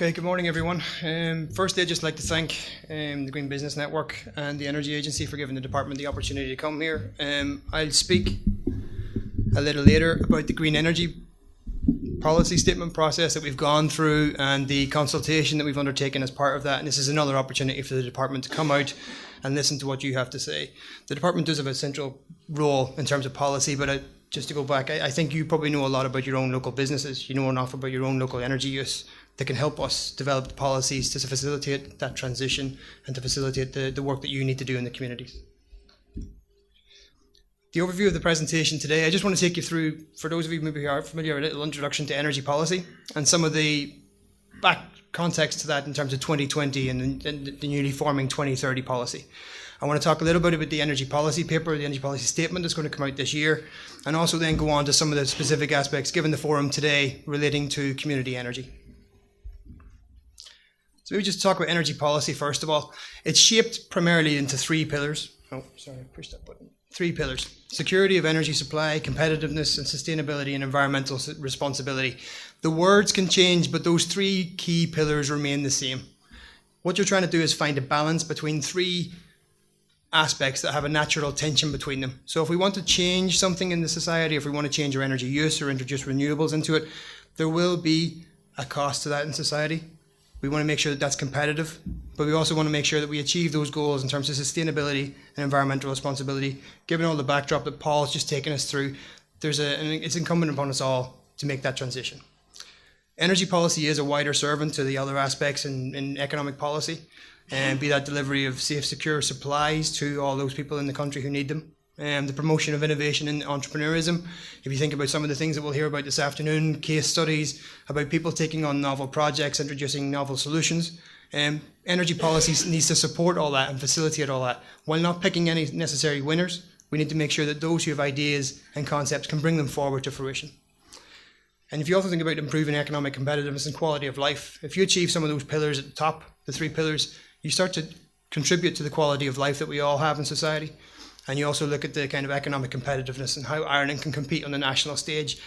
Okay, good morning everyone. Firstly, I'd just like to thank the Green Business Network and the Energy Agency for giving the department the opportunity to come here. I'll speak a little later about the green energy policy statement process that we've gone through and the consultation that we've undertaken as part of that. And this is another opportunity for the department to come out and listen to what you have to say. The department does have a central role in terms of policy, but just to go back, I think you probably know a lot about your own local businesses. You know enough about your own local energy use that can help us develop the policies to facilitate that transition and to facilitate the work that you need to do in the communities. The overview of the presentation today, I just want to take you through, for those of you who maybe are familiar, a little introduction to energy policy and some of the back context to that in terms of 2020 and the newly forming 2030 policy. I want to talk a little bit about the energy policy paper, the energy policy statement that's going to come out this year, and also then go on to some of the specific aspects given the forum today relating to community energy. So maybe just talk about energy policy first of all. It's shaped primarily into three pillars. Oh, sorry, I pushed that button. Three pillars: security of energy supply, competitiveness and sustainability, and environmental responsibility. The words can change, but those three key pillars remain the same. What you're trying to do is find a balance between three aspects that have a natural tension between them. So if we want to change something in the society, if we want to change our energy use or introduce renewables into it, there will be a cost to that in society. We want to make sure that that's competitive, but we also want to make sure that we achieve those goals in terms of sustainability and environmental responsibility. Given all the backdrop that Paul's just taken us through, it's incumbent upon us all to make that transition. Energy policy is a wider servant to the other aspects in economic policy, and be that delivery of safe, secure supplies to all those people in the country who need them. The promotion of innovation and entrepreneurism. If you think about some of the things that we'll hear about this afternoon, case studies about people taking on novel projects, introducing novel solutions. Energy policy needs to support all that and facilitate all that. While not picking any necessary winners, we need to make sure that those who have ideas and concepts can bring them forward to fruition. And if you also think about improving economic competitiveness and quality of life, if you achieve some of those pillars at the top, the three pillars, you start to contribute to the quality of life that we all have in society. And you also look at the kind of economic competitiveness and how Ireland can compete on the national stage.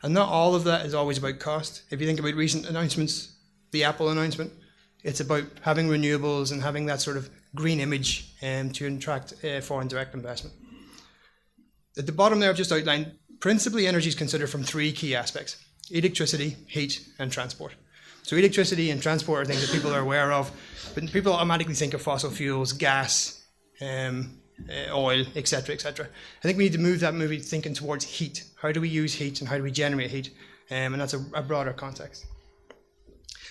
And not all of that is always about cost. If you think about recent announcements, the Apple announcement, it's about having renewables and having that sort of green image to attract foreign direct investment. At the bottom there, I've just outlined, principally energy is considered from three key aspects: electricity, heat, and transport. So electricity and transport are things that people are aware of, but people automatically think of fossil fuels, gas, oil, etc., etc. I think we need to move that thinking towards heat. How do we use heat and how do we generate heat? And that's a broader context.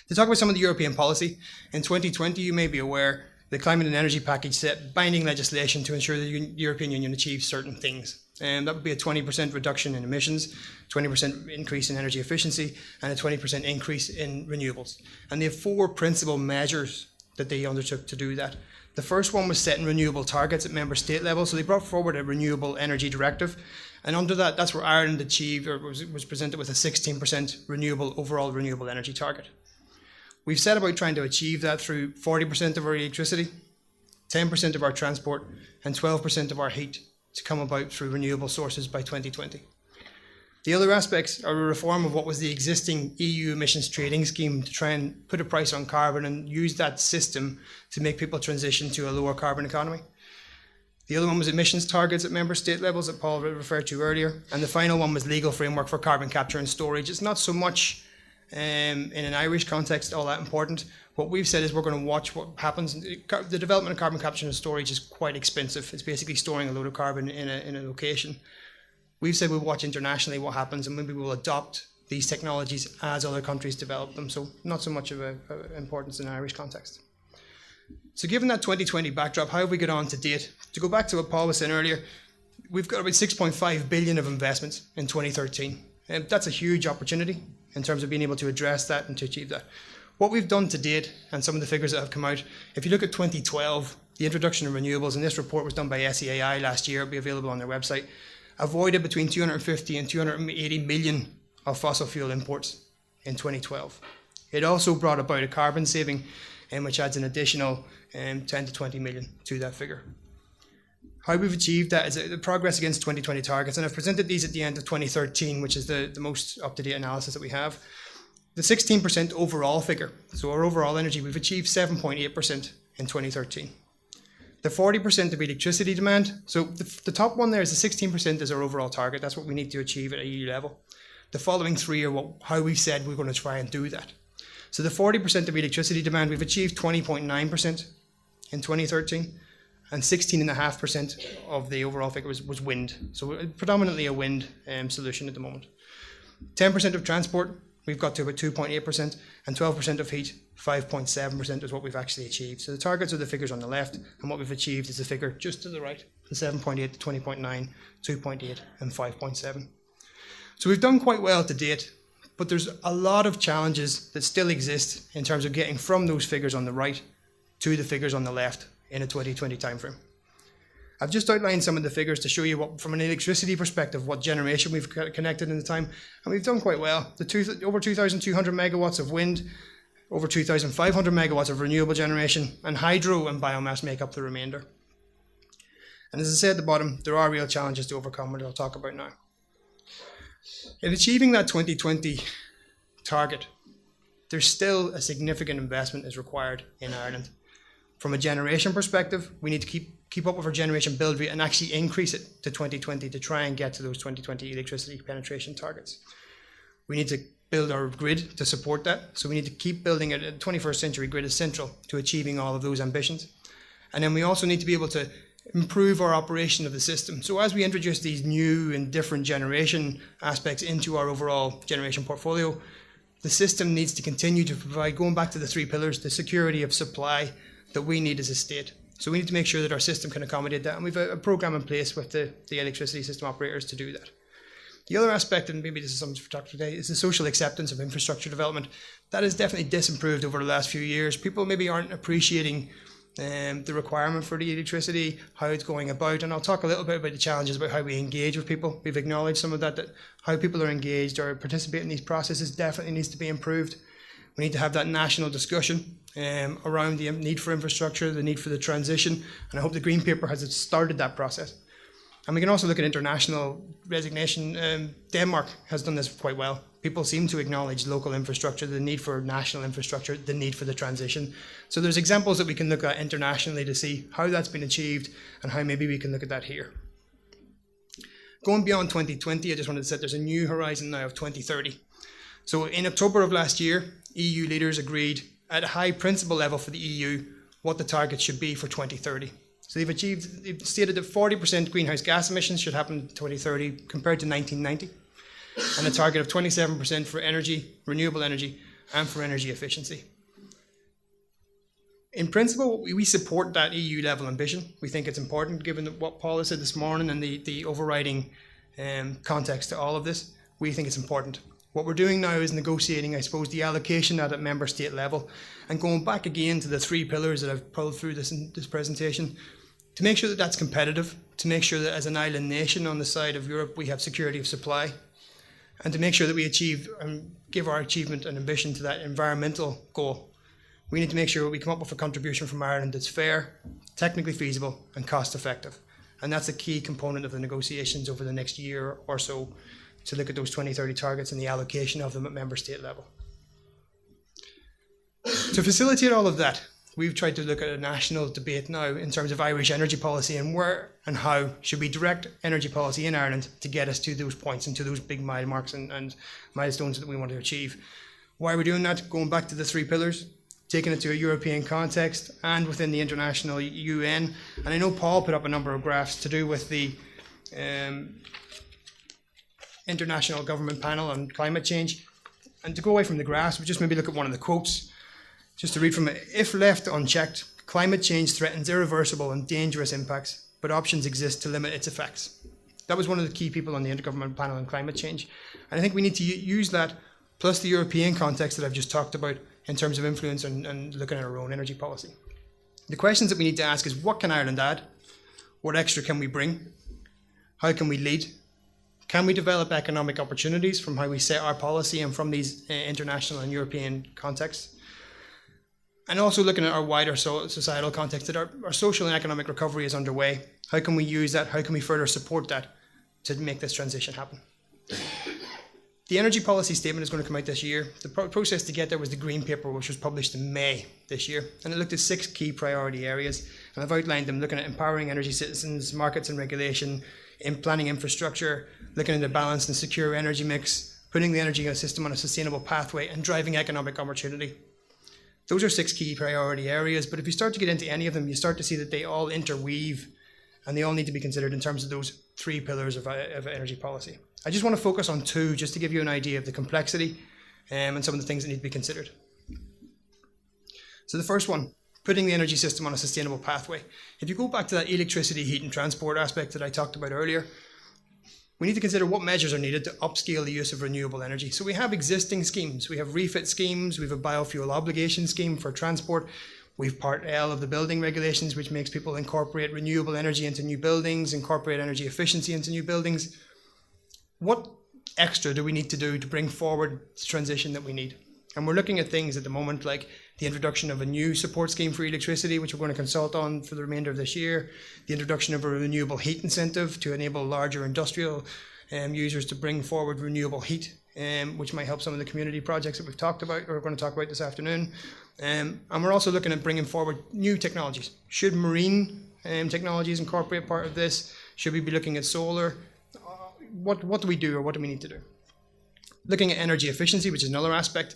To talk about some of the European policy, in 2020, you may be aware, the Climate and Energy Package set binding legislation to ensure the European Union achieves certain things. That would be a 20% reduction in emissions, 20% increase in energy efficiency, and a 20% increase in renewables. And they have four principal measures that they undertook to do that. The first one was setting renewable targets at member state level. So they brought forward a renewable energy directive. And under that, that's where Ireland achieved, or was presented with a 16% overall renewable energy target. We've set about trying to achieve that through 40% of our electricity, 10% of our transport, and 12% of our heat to come about through renewable sources by 2020. The other aspects are a reform of what was the existing EU emissions trading scheme to try and put a price on carbon and use that system to make people transition to a lower carbon economy. The other one was emissions targets at member state levels that Paul referred to earlier. And the final one was legal framework for carbon capture and storage. It's not so much in an Irish context all that important. What we've said is we're going to watch what happens. The development of carbon capture and storage is quite expensive. It's basically storing a load of carbon in a location. We've said we'll watch internationally what happens, and maybe we'll adopt these technologies as other countries develop them. So not so much of an importance in an Irish context. So given that 2020 backdrop, how have we got on to date? To go back to what Paul was saying earlier, we've got about 6.5 billion of investments in 2013. And that's a huge opportunity in terms of being able to address that and to achieve that. What we've done to date, and some of the figures that have come out, if you look at 2012, the introduction of renewables, and this report was done by SEAI last year, it'll be available on their website, avoided between 250 and 280 million of fossil fuel imports in 2012. It also brought about a carbon saving, which adds an additional 10 to 20 million to that figure. How we've achieved that is the progress against 2020 targets, and I've presented these at the end of 2013, which is the most up-to-date analysis that we have. The 16% overall figure, so our overall energy, we've achieved 7.8% in 2013. The 40% of electricity demand, so the top one there is the 16% is our overall target. That's what we need to achieve at EU level. The following three are how we said we're going to try and do that. So the 40% of electricity demand, we've achieved 20.9% in 2013, and 16.5% of the overall figure was wind. So predominantly a wind solution at the moment. 10% of transport, we've got to about 2.8%, and 12% of heat, 5.7% is what we've actually achieved. So the targets are the figures on the left, and what we've achieved is the figure just to the right, the 7.8, 20.9, 2.8, and 5.7. So we've done quite well to date, but there's a lot of challenges that still exist in terms of getting from those figures on the right to the figures on the left in a 2020 timeframe. I've just outlined some of the figures to show you what, from an electricity perspective, what generation we've connected in the time, and we've done quite well. Over 2,200 megawatts of wind, over 2,500 megawatts of renewable generation, and hydro and biomass make up the remainder. And as I said at the bottom, there are real challenges to overcome, which I'll talk about now. In achieving that 2020 target, there's still a significant investment is required in Ireland. From a generation perspective, we need to keep up with our generation build rate and actually increase it to 2020 to try and get to those 2020 electricity penetration targets. We need to build our grid to support that, so we need to keep building it. The 21st century grid is central to achieving all of those ambitions. And then we also need to be able to improve our operation of the system. So as we introduce these new and different generation aspects into our overall generation portfolio, the system needs to continue to provide, going back to the three pillars, the security of supply that we need as a state. So we need to make sure that our system can accommodate that, and we've a program in place with the electricity system operators to do that. The other aspect, and maybe this is something for talk today, is the social acceptance of infrastructure development. That has definitely disimproved over the last few years. People maybe aren't appreciating the requirement for the electricity, how it's going about, and I'll talk a little bit about the challenges about how we engage with people. We've acknowledged some of that how people are engaged or participate in these processes definitely needs to be improved. We need to have that national discussion around the need for infrastructure, the need for the transition, and I hope the Green Paper has started that process. And we can also look at international resignation. Denmark has done this quite well. People seem to acknowledge local infrastructure, the need for national infrastructure, the need for the transition. So there's examples that we can look at internationally to see how that's been achieved and how maybe we can look at that here. Going beyond 2020, I just wanted to say there's a new horizon now of 2030. So in October of last year, EU leaders agreed at a high principle level for the EU what the target should be for 2030. So they've stated that 40% greenhouse gas emissions should happen in 2030 compared to 1990, and a target of 27% for energy, renewable energy, and for energy efficiency. In principle, we support that EU level ambition. We think it's important given what Paul has said this morning and the overriding context to all of this. We think it's important. What we're doing now is negotiating, I suppose, the allocation at a member state level, and going back again to the three pillars that I've pulled through this presentation, to make sure that that's competitive, to make sure that as an island nation on the side of Europe we have security of supply, and to make sure that we achieve and give our achievement and ambition to that environmental goal. We need to make sure we come up with a contribution from Ireland that's fair, technically feasible, and cost effective. And that's a key component of the negotiations over the next year or so, to look at those 2030 targets and the allocation of them at member state level. To facilitate all of that, we've tried to look at a national debate now in terms of Irish energy policy and where and how should we direct energy policy in Ireland to get us to those points and to those big mile marks and milestones that we want to achieve. Why are we doing that? Going back to the three pillars, taking it to a European context and within the international UN. And I know Paul put up a number of graphs to do with the International Government Panel on Climate Change. And to go away from the graphs, we just maybe look at one of the quotes. Just to read from it: if left unchecked, climate change threatens irreversible and dangerous impacts, but options exist to limit its effects. That was one of the key people on the Intergovernmental Panel on Climate Change. And I think we need to use that, plus the European context that I've just talked about, in terms of influence and looking at our own energy policy. The questions that we need to ask is, what can Ireland add? What extra can we bring? How can we lead? Can we develop economic opportunities from how we set our policy and from these international and European contexts? And also looking at our wider societal context, that our social and economic recovery is underway. How can we use that? How can we further support that to make this transition happen? The energy policy statement is going to come out this year. The process to get there was the green paper, which was published in May this year, and it looked at 6 key priority areas, and I've outlined them, looking at empowering energy citizens, markets and regulation, in planning infrastructure, looking at a balanced and secure energy mix, putting the energy system on a sustainable pathway, and driving economic opportunity. Those are 6 key priority areas, but if you start to get into any of them, you start to see that they all interweave, and they all need to be considered in terms of those 3 pillars of energy policy. I just want to focus on 2 just to give you an idea of the complexity and some of the things that need to be considered. So the first one, putting the energy system on a sustainable pathway. If you go back to that electricity, heat and transport aspect that I talked about earlier, we need to consider what measures are needed to upscale the use of renewable energy. So we have existing schemes. We have refit schemes. We have a biofuel obligation scheme for transport. We have Part L of the building regulations, which makes people incorporate renewable energy into new buildings, incorporate energy efficiency into new buildings. What extra do we need to do to bring forward the transition that we need? And we're looking at things at the moment like the introduction of a new support scheme for electricity, which we're going to consult on for the remainder of this year, the introduction of a renewable heat incentive to enable larger industrial users to bring forward renewable heat, which might help some of the community projects that we've talked about, or we're going to talk about this afternoon. And we're also looking at bringing forward new technologies. Should marine technologies incorporate part of this? Should we be looking at solar? What do we do, or what do we need to do? Looking at energy efficiency, which is another aspect.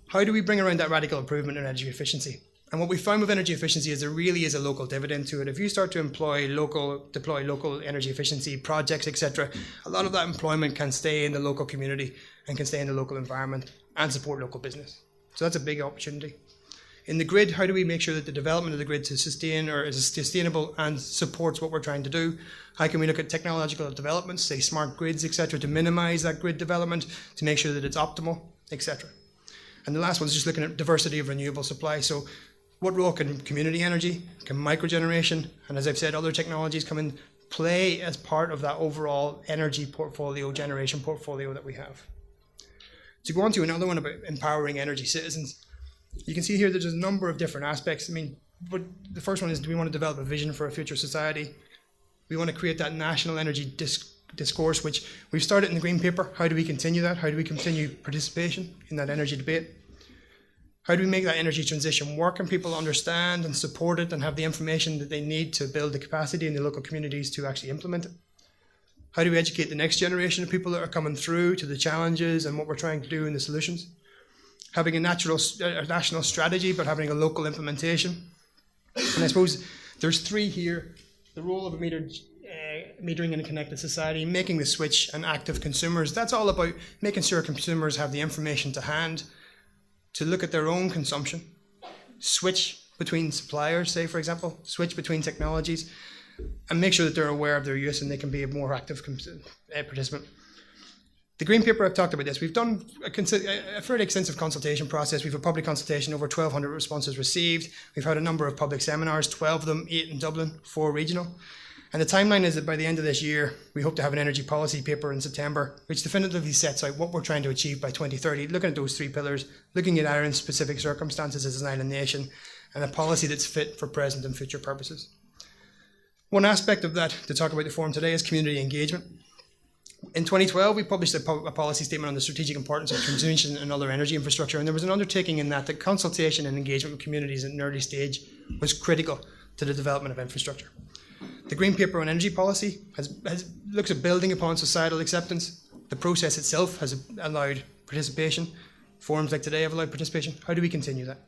How do we bring around that radical improvement in energy efficiency? And what we found with energy efficiency is there really is a local dividend to it. If you start to deploy local energy efficiency projects, etc., a lot of that employment can stay in the local community and can stay in the local environment and support local business. So that's a big opportunity. In the grid, how do we make sure that the development of the grid is sustainable and supports what we're trying to do? How can we look at technological developments, say smart grids, etc., to minimize that grid development, to make sure that it's optimal, etc. And the last one is just looking at diversity of renewable supply. So what role can community energy, can microgeneration, and as I've said, other technologies come in play as part of that overall energy portfolio, generation portfolio that we have? To go on to another one about empowering energy citizens, you can see here there's a number of different aspects. But the first one is, do we want to develop a vision for a future society? We want to create that national energy discourse, which we've started in the Green Paper. How do we continue that? How do we continue participation in that energy debate? How do we make that energy transition work and people understand and support it and have the information that they need to build the capacity in the local communities to actually implement it? How do we educate the next generation of people that are coming through to the challenges and what we're trying to do and the solutions? Having a national strategy, but having a local implementation. And I suppose there's 3 here. The role of a metering in a connected society, making the switch, and active consumers. That's all about making sure consumers have the information to hand to look at their own consumption, switch between suppliers, say for example, switch between technologies, and make sure that they're aware of their use and they can be a more active participant. The Green Paper, I've talked about this. We've done a fairly extensive consultation process. We've a public consultation, over 1,200 responses received. We've had a number of public seminars, 12 of them, 8 in Dublin, 4 regional. And the timeline is that by the end of this year, we hope to have an energy policy paper in September, which definitively sets out what we're trying to achieve by 2030, looking at those 3 pillars, looking at Ireland's specific circumstances as an island nation, and a policy that's fit for present and future purposes. One aspect of that to talk about the forum today is community engagement. In 2012, we published a policy statement on the strategic importance of transmission and other energy infrastructure, and there was an undertaking in that consultation and engagement with communities at an early stage was critical to the development of infrastructure. The Green Paper on Energy Policy looks at building upon societal acceptance. The process itself has allowed participation. Forums like today have allowed participation. How do we continue that?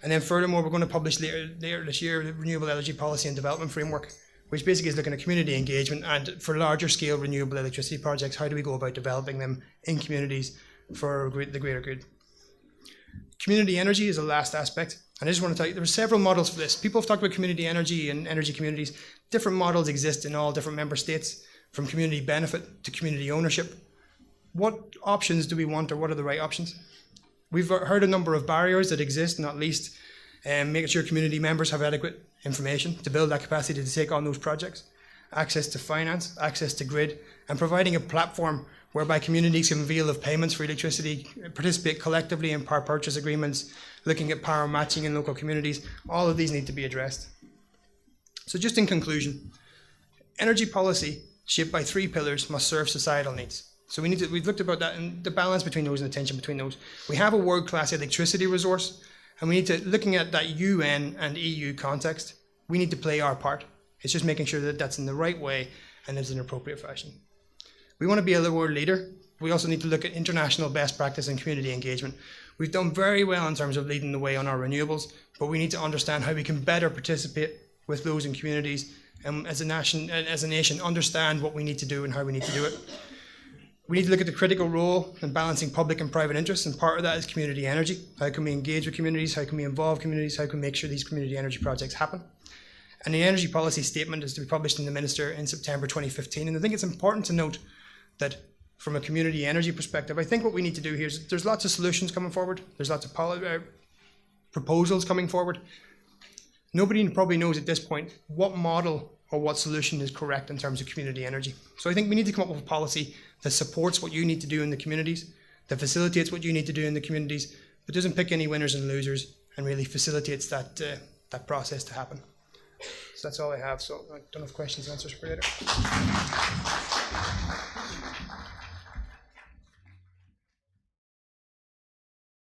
And then furthermore, we're going to publish later this year the Renewable Energy Policy and Development Framework, which basically is looking at community engagement and for larger scale renewable electricity projects, how do we go about developing them in communities for the greater good? Community energy is the last aspect. And I just want to tell you, there are several models for this. People have talked about community energy and energy communities. Different models exist in all different member states, from community benefit to community ownership. What options do we want, or what are the right options? We've heard a number of barriers that exist, not least making sure community members have adequate information to build that capacity to take on those projects, access to finance, access to grid, and providing a platform whereby communities can avail of payments for electricity, participate collectively in power purchase agreements, looking at power matching in local communities. All of these need to be addressed. So just in conclusion, energy policy shaped by 3 pillars must serve societal needs. So we've looked about that and the balance between those and the tension between those. We have a world-class electricity resource, and we need to, looking at that UN and EU context, we need to play our part. It's just making sure that that's in the right way and is in an appropriate fashion. We want to be a world leader. We also need to look at international best practice and community engagement. We've done very well in terms of leading the way on our renewables, but we need to understand how we can better participate with those in communities and as a nation understand what we need to do and how we need to do it. We need to look at the critical role in balancing public and private interests, and part of that is community energy. How can we engage with communities? How can we involve communities? How can we make sure these community energy projects happen? And the energy policy statement is to be published in the Minister in September 2015. And I think it's important to note that from a community energy perspective, I think what we need to do here is there's lots of solutions coming forward. There's lots of proposals coming forward. Nobody probably knows at this point what model or what solution is correct in terms of community energy. So I think we need to come up with a policy that supports what you need to do in the communities, that facilitates what you need to do in the communities, but doesn't pick any winners and losers and really facilitates that process to happen. So that's all I have. So I don't have questions and answers for later.